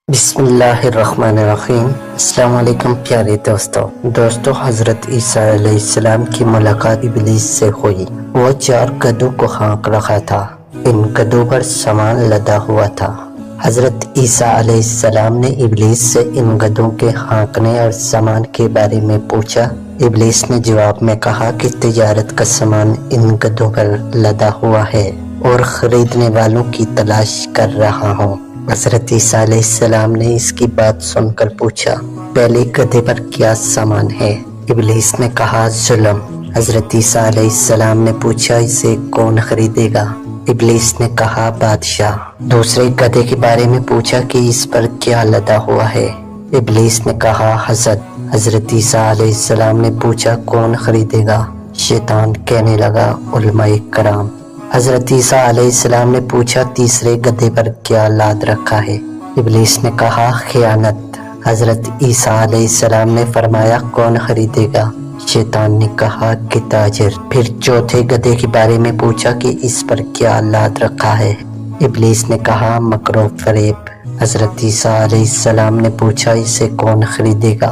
بسم اللہ الرحمن الرحیم۔ السلام علیکم پیارے دوستو حضرت عیسیٰ علیہ السلام کی ملاقات ابلیس سے ہوئی۔ وہ 4 گدھوں کو ہانک رہا تھا، ان گدھوں پر سامان لدا ہوا تھا۔ حضرت عیسیٰ علیہ السلام نے ابلیس سے ان گدھوں کے ہانکنے اور سامان کے بارے میں پوچھا۔ ابلیس نے جواب میں کہا کہ تجارت کا سامان ان گدھوں پر لدا ہوا ہے اور خریدنے والوں کی تلاش کر رہا ہوں۔ حضرت عیسیٰ علیہ السلام نے اس کی بات سن کر پوچھا، پہلے گدھے پر کیا سامان ہے؟ ابلیس نے کہا، ظلم۔ حضرت عیسیٰ علیہ السلام نے پوچھا، اسے کون خریدے گا؟ ابلیس نے کہا، بادشاہ۔ دوسرے گدھے کے بارے میں پوچھا کہ اس پر کیا لدا ہوا ہے؟ ابلیس نے کہا، حسد۔ حضرت عیسیٰ علیہ السلام نے پوچھا، کون خریدے گا؟ شیطان کہنے لگا، علماء کرام۔ حضرت عیسیٰ علیہ السلام نے پوچھا، تیسرے گدھے پر کیا لاد رکھا ہے؟ ابلیس نے کہا، خیانت۔ حضرت عیسیٰ علیہ السلام نے فرمایا، کون خریدے گا؟ شیطان نے کہا کہ تاجر۔ پھر چوتھے گدھے کے بارے میں پوچھا کہ اس پر کیا لاد رکھا ہے؟ ابلیس نے کہا، مکر و فریب۔ حضرت عیسیٰ علیہ السلام نے پوچھا، اسے کون خریدے گا؟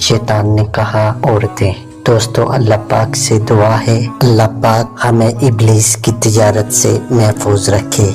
شیطان نے کہا، عورتیں۔ دوستو، اللہ پاک سے دعا ہے، اللہ پاک ہمیں ابلیس کی تجارت سے محفوظ رکھے۔